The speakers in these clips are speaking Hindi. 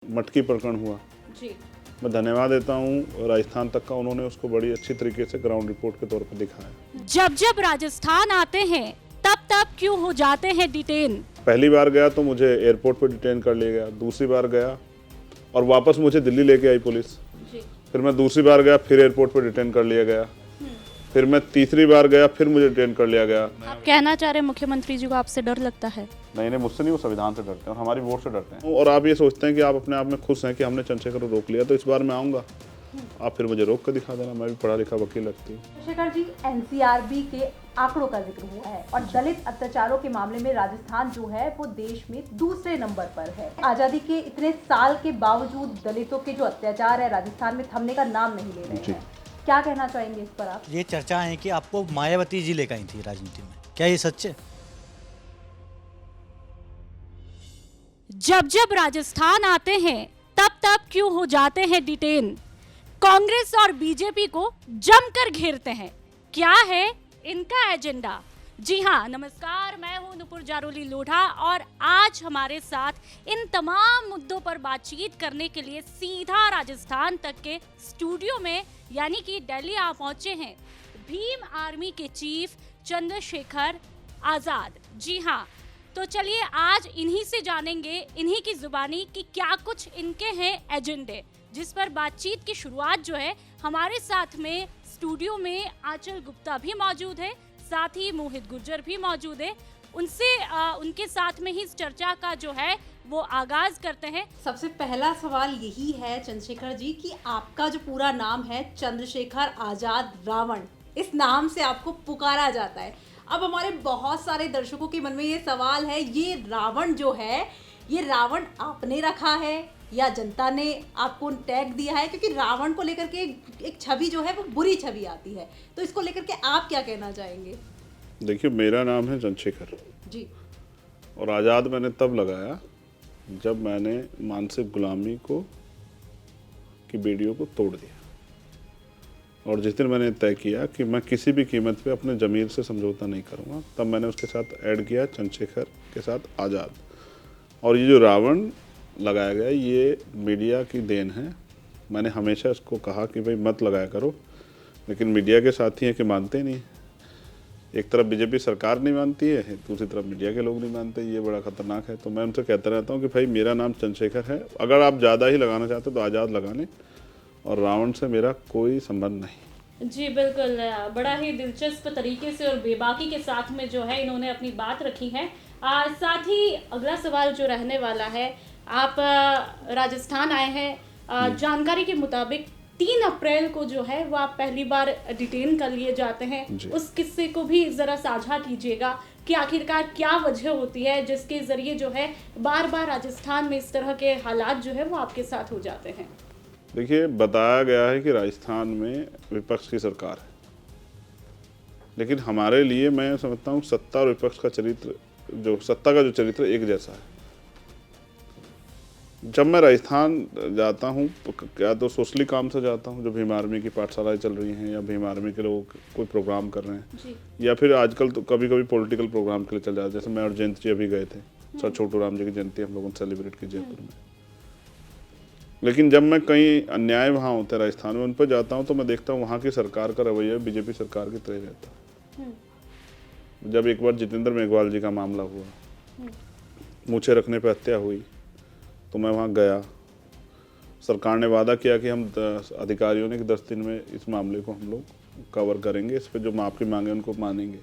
मटकी प्रकरण हुआ जी। मैं धन्यवाद देता हूँ राजस्थान तक का, उन्होंने उसको बड़ी अच्छी तरीके से ग्राउंड रिपोर्ट के तौर पर दिखाया। जब जब राजस्थान आते हैं तब तब क्यों हो जाते हैं डिटेन? पहली बार गया तो मुझे एयरपोर्ट पर डिटेन कर लिया गया, दूसरी बार गया और वापस मुझे दिल्ली लेके आई पुलिस। जी। फिर मैं दूसरी बार गया, फिर एयरपोर्ट पर डिटेन कर लिया गया। फिर मैं तीसरी बार गया, फिर मुझे डिटेन कर लिया गया। आप कहना चाह रहे हैं मुख्यमंत्री जी को आपसे डर लगता है? नहीं, मुझसे नहीं, वो संविधान से डरते हैं और हमारी वोट से डरते हैं। और आप ये सोचते हैं कि आप अपने आप में खुश हैं कि हमने चंद्रशेखर को रोक लिया, तो इस बार मैं आऊँगा, आप फिर मुझे रोक कर दिखा देना, मैं भी पढ़ा लिखा वकील लगती हूँ। चंद्रशेखर जी, एनसीआरबी के आंकड़ों का जिक्र हुआ है और दलित अत्याचारों के मामले में राजस्थान जो है वो देश में दूसरे नंबर पर है। आजादी के इतने साल के बावजूद दलितों के जो अत्याचार है राजस्थान में थमने का नाम नहीं ले रहे हैं। क्या कहना चाहेंगे इस पर आप? ये चर्चा है कि आपको मायावती जी लेकर आई थी राजनीति में, क्या ये सच है? जब जब राजस्थान आते हैं तब तब क्यों हो जाते हैं डिटेन? कांग्रेस और बीजेपी को जमकर घेरते हैं, क्या है इनका एजेंडा? जी हाँ, नमस्कार, मैं हूं नुपुर जारोली लोढ़ा और आज हमारे साथ इन तमाम मुद्दों पर बातचीत करने के लिए सीधा राजस्थान तक के स्टूडियो में यानी कि दिल्ली आ पहुंचे हैं भीम आर्मी के चीफ चंद्रशेखर आजाद। जी हाँ, तो चलिए आज इन्हीं से जानेंगे, इन्हीं की जुबानी कि क्या कुछ इनके हैं एजेंडे, जिस पर बातचीत की शुरुआत जो है हमारे साथ में स्टूडियो में आंचल गुप्ता भी मौजूद है, साथ ही मोहित गुर्जर भी मौजूद है। उनसे उनके साथ में ही इस चर्चा का जो है वो आगाज करते हैं। सबसे पहला सवाल यही है चंद्रशेखर जी कि आपका जो पूरा नाम है चंद्रशेखर आजाद रावण, इस नाम से आपको पुकारा जाता है। अब हमारे बहुत सारे दर्शकों के मन में ये सवाल है, ये रावण जो है, ये रावण आपने रखा है या जनता ने आपको टैग दिया है? क्योंकि रावण को लेकर के एक छवि जो है वो बुरी छवि आती है, तो इसको लेकर के आप क्या कहना चाहेंगे? देखिए, मेरा नाम है चंद्रशेखर जी। और आज़ाद मैंने तब लगाया जब मैंने मानसिक गुलामी को की बेड़ियों को तोड़ दिया और जिस दिन मैंने तय किया कि मैं किसी भी कीमत पे अपने ज़मीर से समझौता नहीं करूँगा, तब मैंने उसके साथ ऐड किया चंद्रशेखर के साथ आज़ाद। और ये जो रावण लगाया गया ये मीडिया की देन है। मैंने हमेशा इसको कहा कि भाई मत लगाया करो, लेकिन मीडिया के साथी हैं कि मानते नहीं। एक तरफ बीजेपी सरकार नहीं मानती है, दूसरी तरफ मीडिया के लोग नहीं मानते, ये बड़ा खतरनाक है। तो मैं उनसे कहता रहता हूँ कि भाई मेरा नाम चंद्रशेखर है, अगर आप ज़्यादा ही लगाना चाहते तो आज़ाद लगा लें, और रावण से मेरा कोई संबंध नहीं। जी बिल्कुल, बड़ा ही दिलचस्प तरीके से और बेबाकी के साथ में जो है इन्होंने अपनी बात रखी है। साथ ही अगला सवाल जो रहने वाला है, आप राजस्थान आए हैं, जानकारी के मुताबिक 3 अप्रैल को जो है वो आप पहली बार डिटेन कर लिए जाते हैं। उस किस्से को भी जरा साझा कीजिएगा कि आखिरकार क्या वजह होती है जिसके जरिए जो है बार बार राजस्थान में इस तरह के हालात जो है वो आपके साथ हो जाते हैं। देखिए, बताया गया है कि राजस्थान में विपक्ष की सरकार है, लेकिन हमारे लिए मैं समझता हूँ सत्ता और विपक्ष का चरित्र, जो सत्ता का जो चरित्र एक जैसा है। जब मैं राजस्थान जाता हूँ या तो सोशली काम से जाता हूँ, जो भीम आर्मी की पाठशालाएँ चल रही हैं या भीम आर्मी के लोग कोई प्रोग्राम कर रहे हैं, या फिर आजकल तो कभी कभी पॉलिटिकल प्रोग्राम के लिए चल जाते हैं। जैसे मैं और जयंत जी अभी गए थे, सर छोटू राम जी की जयंती हम लोगों ने सेलिब्रेट की जयपुर में। लेकिन जब मैं कहीं अन्याय वहाँ होते हैं राजस्थान में, उन पर जाता हूँ तो मैं देखता हूँ वहाँ की सरकार का रवैया बीजेपी सरकार की तरह रहता है। जब एक बार जितेंद्र मेघवाल जी का मामला हुआ, मूछें रखने पर हत्या हुई, तो मैं वहाँ गया। सरकार ने वादा किया कि हम अधिकारियों ने कि 10 दिन में इस मामले को हम लोग कवर करेंगे, इस पर जो माफ़ी मांगे उनको मानेंगे,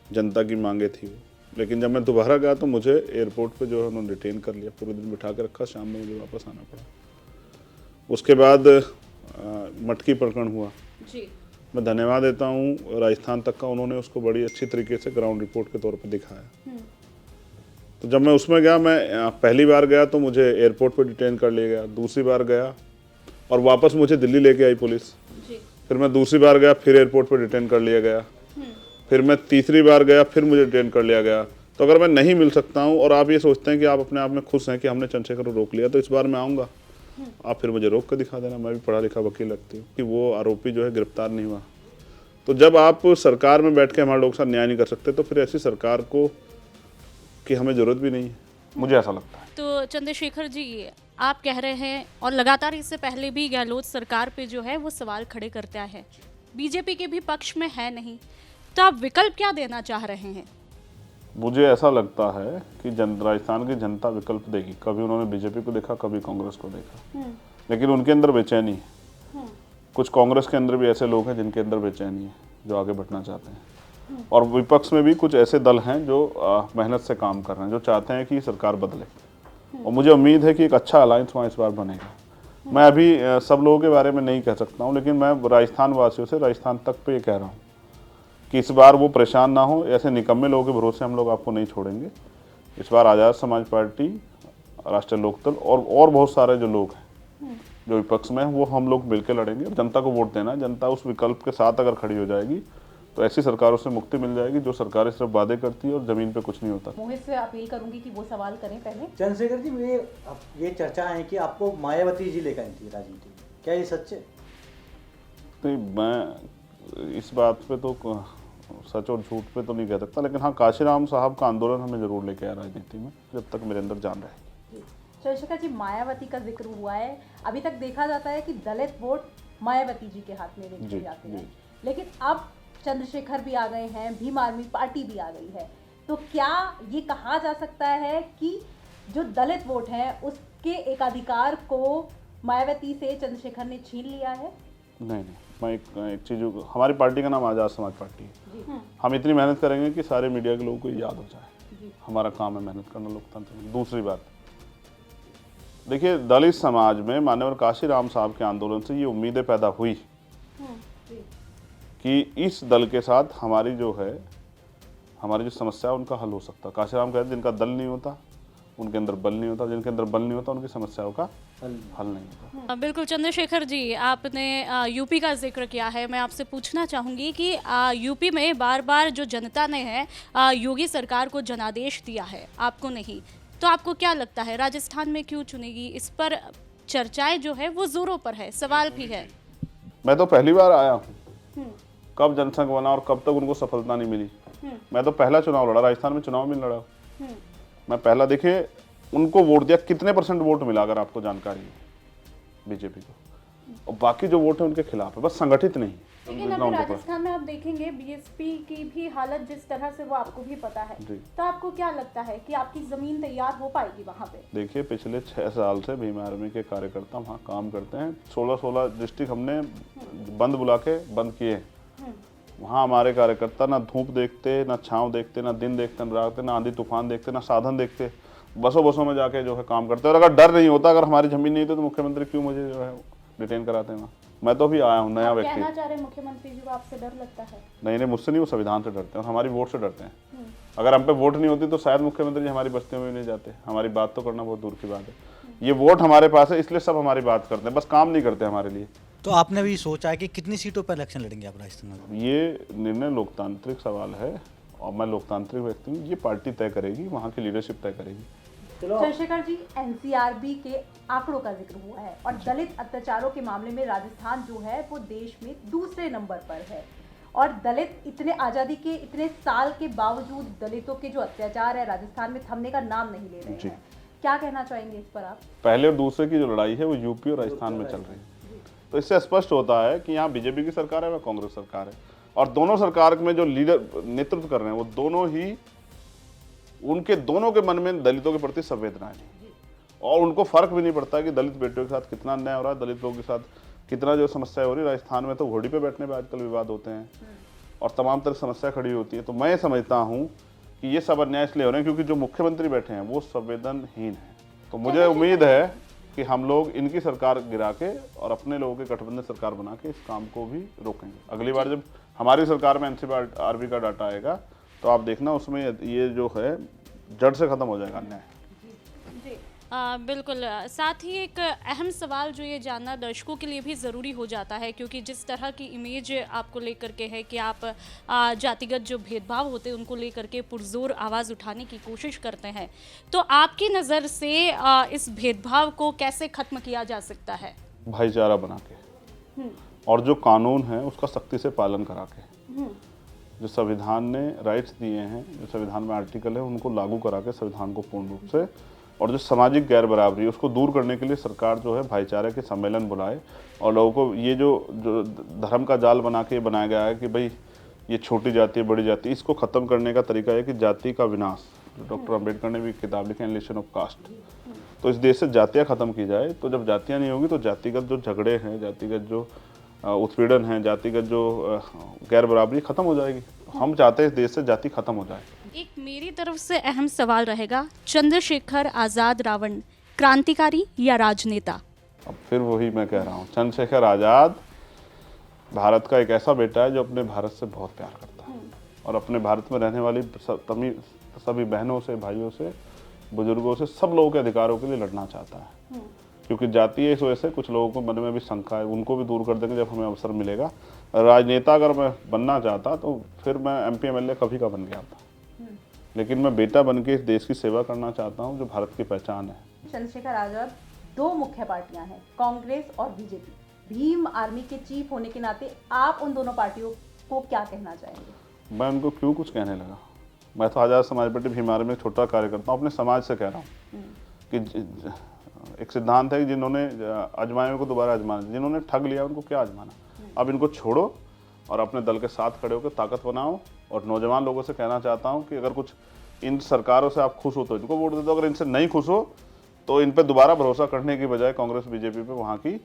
जनता की मांगे थी वो। लेकिन जब मैं दोबारा गया तो मुझे एयरपोर्ट पे जो है उन्होंने डिटेन कर लिया, पूरे दिन बिठा के रखा, शाम में मुझे वापस आना पड़ा। उसके बाद मटकी प्रकरण हुआ जी। मैं धन्यवाद देता हूँ राजस्थान तक का, उन्होंने उसको बड़ी अच्छी तरीके से ग्राउंड रिपोर्ट के तौर पर दिखाया। तो जब मैं उसमें गया, मैं पहली बार गया तो मुझे एयरपोर्ट पर डिटेन कर लिया गया, दूसरी बार गया और वापस मुझे दिल्ली लेके आई पुलिस। फिर मैं दूसरी बार गया, फिर एयरपोर्ट पर डिटेन कर लिया गया। फिर मैं तीसरी बार गया, फिर मुझे डिटेन कर लिया गया। तो अगर मैं नहीं मिल सकता हूँ और आप ये सोचते हैं कि आप अपने आप में खुश हैं कि हमने चंद्रशेखर को रोक लिया, तो इस बार मैं आऊँगा, आप फिर मुझे रोक कर दिखा देना, मैं भी पढ़ा लिखा वकील लगती हूँ। कि वो आरोपी जो है गिरफ्तार नहीं हुआ। तो जब आप सरकार में बैठ के हमारे लोग साथ न्याय नहीं कर सकते, तो फिर ऐसी सरकार को की हमें ज़रूरत भी नहीं है, मुझे ऐसा लगता है। तो चंद्रशेखर जी, आप कह रहे हैं और लगातार इससे पहले भी गहलोत सरकार पे जो है वो सवाल खड़े करते आए हैं, बीजेपी के भी पक्ष में है नहीं, तो आप विकल्प क्या देना चाह रहे हैं? मुझे ऐसा लगता है कि राजस्थान की जनता विकल्प देगी। कभी उन्होंने बीजेपी को देखा, कभी कांग्रेस को देखा, लेकिन उनके अंदर बेचैनी है। कुछ कांग्रेस के अंदर भी ऐसे लोग हैं जिनके अंदर बेचैनी है, जो आगे बढ़ना चाहते हैं, और विपक्ष में भी कुछ ऐसे दल हैं जो मेहनत से काम कर रहे हैं, जो चाहते हैं कि सरकार बदले। और मुझे उम्मीद है कि एक अच्छा अलायंस वहाँ इस बार बनेगा। मैं अभी सब लोगों के बारे में नहीं कह सकता हूँ, लेकिन मैं राजस्थान वासियों से राजस्थान तक पे ये कह रहा हूँ कि इस बार वो परेशान ना हो। ऐसे निकम्मे लोगों के भरोसे हम लोग आपको नहीं छोड़ेंगे। इस बार आज़ाद समाज पार्टी, राष्ट्रीय लोकदल और बहुत सारे जो लोग हैं जो विपक्ष में हैं, वो हम लोग मिलकर लड़ेंगे। जनता को वोट देना, जनता उस विकल्प के साथ अगर खड़ी हो जाएगी तो ऐसी सरकारों से मुक्ति मिल जाएगी जो सरकारें सिर्फ वादे करती है और जमीन पे कुछ नहीं होता। मोहित से अपील करूंगी कि वो सवाल करें पहले। चंद्रशेखर जी, ये चर्चा है कि आपको मायावती जी लेकर आई थी राजनीति में, क्या ये सच है? नहीं, मैं इस बात पे तो सच और झूठ पे तो नहीं कह सकता, लेकिन हाँ, काशीराम साहब का आंदोलन हमें जरूर लेके आया राजनीति में, जब तक मेरे अंदर जान रहेगी। चंद्रशेखर जी, मायावती का जिक्र हुआ है। अभी तक देखा जाता है कि दलित वोट मायावती जी के हाथ में देखे जाते हैं, लेकिन अब चंद्रशेखर भी आ गए हैं, भीम आर्मी पार्टी भी आ गई है, तो क्या ये कहा जा सकता है कि जो दलित वोट है उसके एकाधिकार को मायावती से चंद्रशेखर ने छीन लिया है? नहीं, मैं एक चीज़, हमारी पार्टी का नाम आज़ाद समाज पार्टी है। हम इतनी मेहनत करेंगे कि सारे मीडिया के लोगों को याद हो जाए। हमारा काम है मेहनत करना, लोकतंत्र में। दूसरी बात, देखिए, दलित समाज में माननीय काशीराम साहब के आंदोलन से ये उम्मीदें पैदा हुई कि इस दल के साथ हमारी जो समस्या है उनका हल हो सकता है। काशीराम कहते हैं जिनका दल नहीं होता उनके अंदर बल नहीं होता, जिनके अंदर बल नहीं होता उनकी समस्याओं का हल नहीं होता। बिल्कुल चंद्रशेखर जी, आपने यूपी का जिक्र किया है। मैं आपसे पूछना चाहूँगी कि यूपी में बार बार जो जनता ने है योगी सरकार को जनादेश दिया है, आपको नहीं, तो आपको क्या लगता है राजस्थान में क्यों चुनेगी? इस पर चर्चाएं जो है वो जोरों पर है, सवाल भी है। मैं तो पहली बार आया हूँ, कब जनसंघ बना और कब तक उनको सफलता नहीं मिली। मैं तो पहला चुनाव लड़ा, राजस्थान में चुनाव भी नहीं लड़ा। मैं पहला, देखिए, उनको वोट दिया, कितने % वोट मिला अगर आपको जानकारी है बीजेपी को, और बाकी जो वोट है उनके खिलाफ है, बस संगठित नहीं। लेकिन अभी राजस्थान में आप देखेंगे बीएसपी की भी हालत जिस तरह से वो आपको भी पता है, तो आपको क्या लगता है कि आपकी जमीन तैयार हो पाएगी वहाँ पे? देखिए, पिछले 6 साल से भीम आर्मी के कार्यकर्ता वहाँ काम करते हैं। 16 डिस्ट्रिक्ट हमने बंद बुला के बंद किए। वहाँ हमारे कार्यकर्ता ना धूप देखते, ना छाँव देखते, ना दिन देखते, ना रात, ना आंधी तूफान देखते, ना साधन देखते, बसों में जाके जो है काम करते हैं। और अगर डर नहीं होता, अगर हमारी जमीन नहीं थी, तो मुख्यमंत्री क्यों मुझे जो है डिटेन कराते हैं? मैं तो अभी आया हूँ नया व्यक्ति। कहना चाह रहे मुख्यमंत्री जी को आपसे डर लगता है? नहीं, मुझसे नहीं, वो संविधान से डरते हैं और हमारी वोट से डरते हैं। अगर हम पे वोट नहीं होती तो शायद मुख्यमंत्री जी हमारी बस्तियों में भी नहीं जाते। हमारी बात तो करना बहुत दूर की बात है। ये वोट हमारे पास है, इसलिए सब हमारी बात करते हैं, बस काम नहीं करते हमारे लिए। तो आपने भी सोचा है कि कितनी सीटों पर इलेक्शन लड़ेंगे आप राजस्थान में? ये निर्णय लोकतांत्रिक सवाल है और मैं लोकतांत्रिक व्यक्ति हूँ। ये पार्टी तय करेगी, वहाँ की लीडरशिप तय करेगी। चंद्रशेखर जी, एनसीआरबी के आंकड़ों का जिक्र हुआ है और दलित अत्याचारों के मामले में राजस्थान जो है वो देश में दूसरे नंबर पर है, और दलित इतने आज़ादी के इतने साल के बावजूद दलितों के जो अत्याचार है राजस्थान में थमने का नाम नहीं ले रहे हैं। क्या कहना चाहेंगे इस पर आप? पहले और दूसरे की जो लड़ाई है वो यूपी और राजस्थान में चल रही है, तो इससे स्पष्ट होता है कि यहाँ बीजेपी की सरकार है व कांग्रेस सरकार है, और दोनों सरकार में जो लीडर नेतृत्व कर रहे हैं वो दोनों ही, उनके दोनों के मन में दलितों के प्रति संवेदना है, और उनको फर्क भी नहीं पड़ता कि दलित बेटियों के साथ कितना अन्याय हो रहा है, दलित लोगों के साथ कितना जो समस्या हो रही है। राजस्थान में तो घोड़ी पे बैठने पे आजकल विवाद होते हैं और तमाम तरह की समस्या खड़ी होती है। तो मैं समझता हूँ कि ये सब अन्याय इसलिए हो रहे हैं क्योंकि जो मुख्यमंत्री बैठे हैं वो संवेदनहीन है। तो मुझे उम्मीद है कि हम लोग इनकी सरकार गिरा के और अपने लोगों की गठबंधन सरकार बना के इस काम को भी रोकेंगे। अगली बार जब हमारी सरकार में एनसीआरबी का डाटा आएगा तो आप देखना, उसमें ये जो है जड़ से खत्म हो जाएगा अन्याय। बिल्कुल। साथ ही एक अहम सवाल जो ये जानना दर्शकों के लिए भी ज़रूरी हो जाता है, क्योंकि जिस तरह की इमेज आपको लेकर के है कि आप जातिगत जो भेदभाव होते हैं उनको लेकर के पुरजोर आवाज़ उठाने की कोशिश करते हैं, तो आपकी नज़र से इस भेदभाव को कैसे ख़त्म किया जा सकता है? भाईचारा बना के, और जो कानून है उसका सख्ती से पालन करा के, जो संविधान ने राइट्स दिए हैं, जो संविधान में आर्टिकल है उनको लागू करा के संविधान को पूर्ण रूप से और जो सामाजिक गैर बराबरी उसको दूर करने के लिए सरकार जो है भाईचारे के सम्मेलन बुलाए और लोगों को ये जो धर्म का जाल बना के बनाया गया है कि भाई ये छोटी जाति है बड़ी जाति, इसको ख़त्म करने का तरीका है कि जाति का विनाश, जो डॉक्टर अम्बेडकर ने भी किताब लिखी एनालिसिस ऑफ कास्ट। तो इस देश से जातियाँ ख़त्म की जाए। तो जब जातियाँ नहीं होंगी तो जातिगत जो झगड़े हैं, जातिगत जो उत्पीड़न है, जातिगत जो गैर बराबरी ख़त्म हो जाएगी। हम चाहते हैं इस देश से जाति ख़त्म हो जाए। एक मेरी तरफ से अहम सवाल रहेगा, चंद्रशेखर आज़ाद रावण क्रांतिकारी या राजनेता? अब फिर वही मैं कह रहा हूँ, चंद्रशेखर आज़ाद भारत का एक ऐसा बेटा है जो अपने भारत से बहुत प्यार करता है और अपने भारत में रहने वाली सभी बहनों से, भाइयों से, बुजुर्गों से, सब लोगों के अधिकारों के लिए लड़ना चाहता है। क्योंकि जातीय इस वजह से कुछ लोगों को मन में भी शंका है, उनको भी दूर कर देंगे जब हमें अवसर मिलेगा। राजनेता अगर मैं बनना चाहता तो फिर मैं MP MLA कभी का बन गया था, लेकिन मैं बेटा बन के इस देश की सेवा करना चाहता हूँ जो भारत की पहचान है। चंद्रशेखर आजाद, दो मुख्य पार्टियां हैं, कांग्रेस और बीजेपी। भीम आर्मी के चीफ होने के नाते आप उन दोनों पार्टियों को क्या कहना चाहेंगे? मैं उनको क्यों कुछ कहने लगा? मैं तो आज़ाद समाज पार्टी भीम आर्मी में छोटा कार्यकर्ता हूँ, अपने समाज से कह रहा हूँ कि एक सिद्धांत है कि जिन्होंने आजमाए को दोबारा आजमाना, जिन्होंने ठग लिया उनको क्या आजमाना। अब इनको छोड़ो और अपने दल के साथ खड़े होकर ताकत बनाओ। और नौजवान लोगों से कहना चाहता हूँ कि अगर कुछ इन सरकारों से आप खुश हो तो इनको वोट दे दो, अगर इनसे नहीं खुश हो तो इन पे दोबारा भरोसा करने की बजाय कांग्रेस BJP पे वहाँ की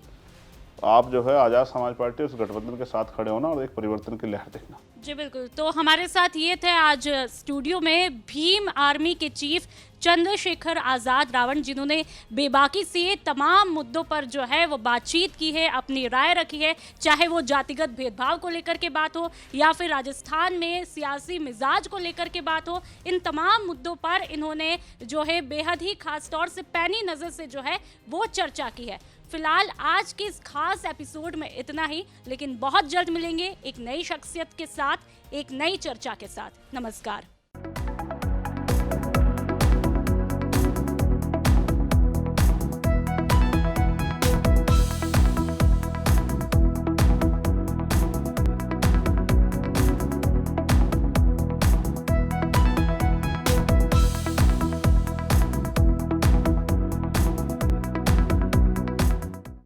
आप जो है आज़ाद समाज पार्टी उस गठबंधन के साथ खड़े होना और एक परिवर्तन की लहर देखना। जी बिल्कुल। तो हमारे साथ ये थे आज स्टूडियो में भीम आर्मी के चीफ चंद्रशेखर आज़ाद रावण, जिन्होंने बेबाकी से तमाम मुद्दों पर जो है वो बातचीत की है, अपनी राय रखी है, चाहे वो जातिगत भेदभाव को लेकर के बात हो या फिर राजस्थान में सियासी मिजाज को लेकर के बात हो। इन तमाम मुद्दों पर इन्होंने जो है बेहद ही खास तौर से पैनी नज़र से जो है वो चर्चा की है। फिलहाल आज के इस खास एपिसोड में इतना ही, लेकिन बहुत जल्द मिलेंगे एक नई शख्सियत के साथ, एक नई चर्चा के साथ। नमस्कार।